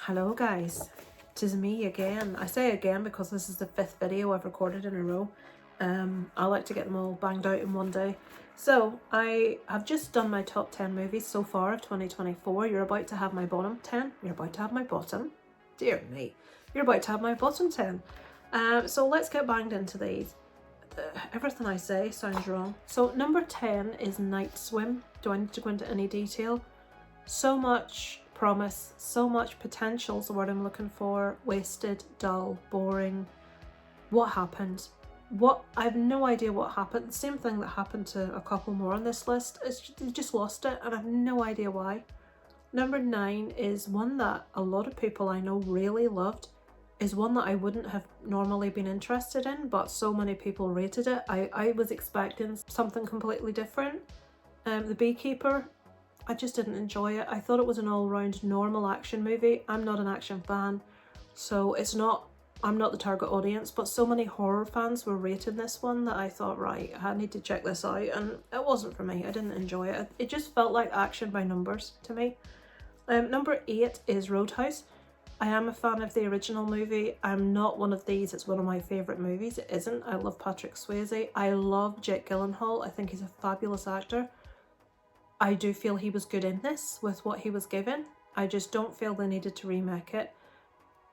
Hello guys, tis me again. I say again because this is the 5th video I've recorded in a row. I like to get them all banged out in one day. So I have just done my top 10 movies so far of 2024. You're about to have my bottom 10. You're about to have my bottom. Dear me. You're about to have my bottom 10. So let's get banged into these. Everything I say sounds wrong. So number 10 is Night Swim. Do I need to go into any detail? So much promise, so much potential is the word I'm looking for. Wasted, dull, boring. What happened? I have no idea what happened. The same thing that happened to a couple more on this list. They just lost it and I have no idea why. Number 9 is one that a lot of people I know really loved. Is one that I wouldn't have normally been interested in, but so many people rated it. I was expecting something completely different. The Beekeeper, I just didn't enjoy it. I thought it was an all-round normal action movie. I'm not an action fan, so I'm not the target audience, but so many horror fans were rating this one that I thought, right, I need to check this out, and it wasn't for me. I didn't enjoy it. It just felt like action by numbers to me. Number 8 is Roadhouse. I am a fan of the original movie. I'm not one of these, it's one of my favourite movies. It isn't. I love Patrick Swayze. I love Jake Gyllenhaal. I think he's a fabulous actor. I do feel he was good in this with what he was given. I just don't feel they needed to remake it.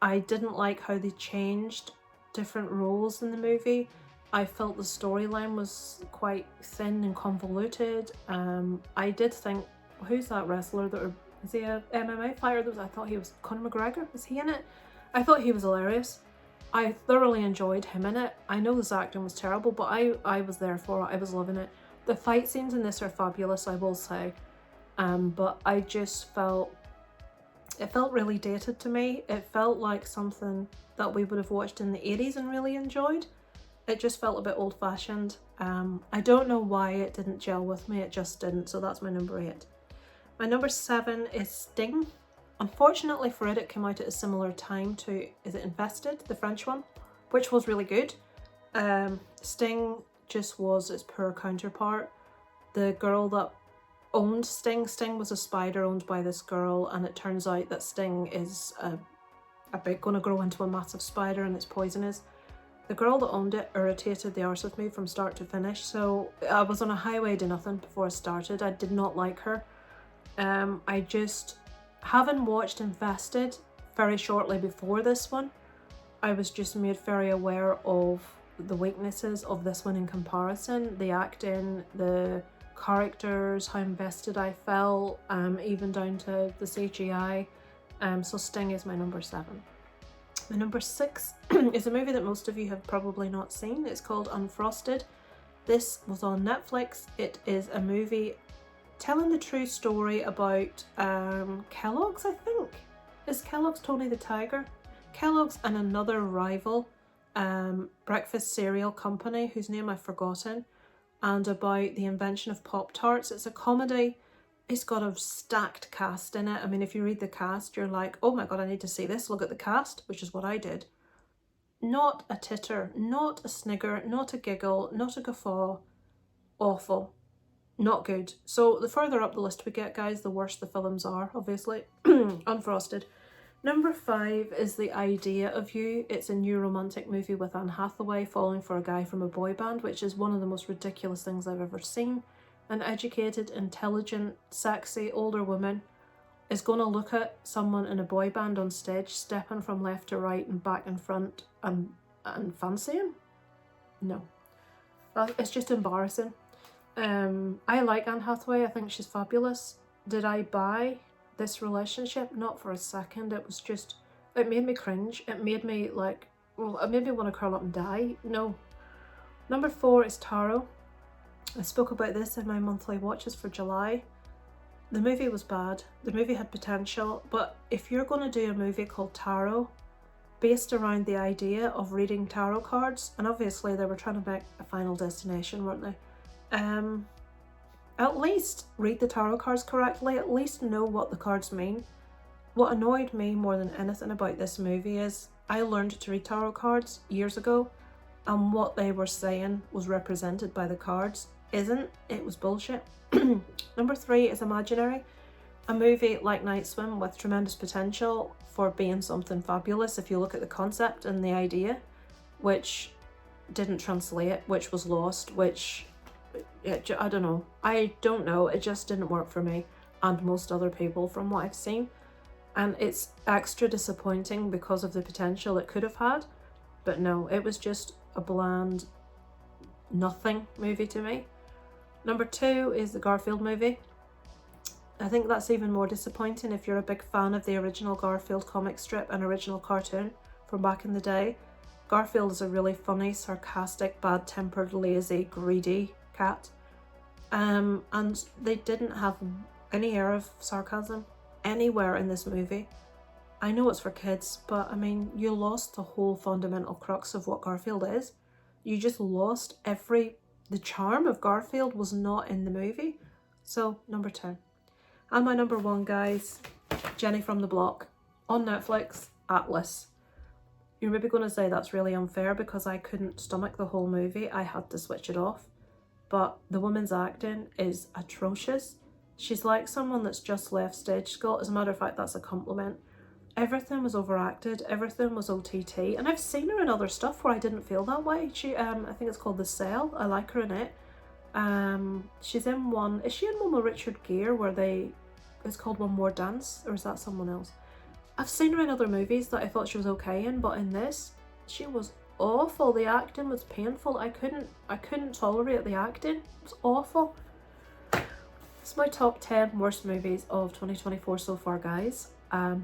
I didn't like how they changed different roles in the movie. I felt the storyline was quite thin and convoluted. I did think, who's that wrestler is he a MMA fighter? I thought he was Conor McGregor. Was he in it? I thought he was hilarious. I thoroughly enjoyed him in it. I know this acting was terrible, but I was there for it. I was loving it. The fight scenes in this are fabulous, I will say. But I just felt, it felt really dated to me. It felt like something that we would have watched in the 80s and really enjoyed. It just felt a bit old-fashioned. I don't know why it didn't gel with me, it just didn't, so that's my number 8. My number 7 is Sting. Unfortunately for it, it came out at a similar time to, is it Invested, the French one, which was really good. Sting just was its poor counterpart. The girl that owned Sting was a spider owned by this girl, and it turns out that Sting is going to grow into a massive spider and it's poisonous. The girl that owned it irritated the arse of me from start to finish, so I was on a highway to nothing before I started. I did not like her. I just, having watched Invested very shortly before this one, I was just made very aware of the weaknesses of this one in comparison. The acting, the characters, how invested I felt, even down to the CGI. So Sting is my number 7. My number 6 is a movie that most of you have probably not seen. It's called Unfrosted. This was on Netflix. It is a movie telling the true story about Kellogg's, I think. Is Kellogg's Tony the Tiger? Kellogg's and another rival breakfast cereal company whose name I've forgotten, and about the invention of Pop-Tarts. It's a comedy. It's got a stacked cast in it. I mean, if you read the cast, you're like, oh my god, I need to see this. Look at the cast, which is what I did. Not a titter, not a snigger, not a giggle, not a guffaw. Awful. Not good. So the further up the list we get, guys, the worse the films are, obviously. Unfrosted. Number 5 is The Idea of You. It's a new romantic movie with Anne Hathaway falling for a guy from a boy band, which is one of the most ridiculous things I've ever seen. An educated, intelligent, sexy, older woman is going to look at someone in a boy band on stage, stepping from left to right and back and front and fancy him? No. It's just embarrassing. I like Anne Hathaway. I think she's fabulous. Did I buy this relationship? Not for a second. It was just, it made me cringe. It made me like, well, it made me want to curl up and die. No. Number 4 is Taro. I spoke about this in my monthly watches for July. The movie was bad. The movie had potential, but if you're going to do a movie called Taro, based around the idea of reading tarot cards, and obviously they were trying to make a Final Destination, weren't they? At least read the tarot cards correctly, at least know what the cards mean. What annoyed me more than anything about this movie is I learned to read tarot cards years ago, and what they were saying was represented by the cards isn't. It was bullshit. Number 3 is Imaginary. a movie like Night Swim with tremendous potential for being something fabulous if you look at the concept and the idea, which didn't translate, which was lost, which, I don't know. I don't know. It just didn't work for me and most other people from what I've seen. And it's extra disappointing because of the potential it could have had. But no, it was just a bland nothing movie to me. Number 2 is the Garfield movie. I think that's even more disappointing if you're a big fan of the original Garfield comic strip and original cartoon from back in the day. Garfield is a really funny, sarcastic, bad-tempered, lazy, greedy cat. And they didn't have any air of sarcasm anywhere in this movie. I know it's for kids, but I mean, you lost the whole fundamental crux of what Garfield is. You just lost the charm of Garfield was not in the movie. So, number 2. And my number 1, guys, Jenny from the Block on Netflix, Atlas. You're maybe going to say that's really unfair because I couldn't stomach the whole movie. I had to switch it off. But the woman's acting is atrocious. She's like someone that's just left stage school. As a matter of fact, that's a compliment. Everything was overacted. Everything was OTT. And I've seen her in other stuff where I didn't feel that way. She, I think it's called The Cell. I like her in it. She's in one. Is she in one with Richard Gere where it's called One More Dance? Or is that someone else? I've seen her in other movies that I thought she was okay in, but in this, she was awful. The acting was painful. I couldn't tolerate the acting. It was awful. It's my top 10 worst movies of 2024 so far, guys.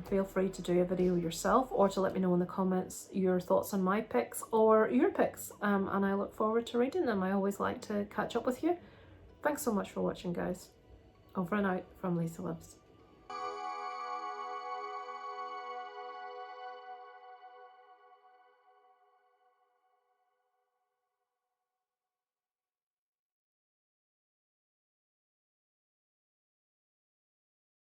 Feel free to do a video yourself or to let me know in the comments your thoughts on my picks or your picks. And I look forward to reading them. I always like to catch up with you. Thanks so much for watching, guys. Over and out from Lisa Lives.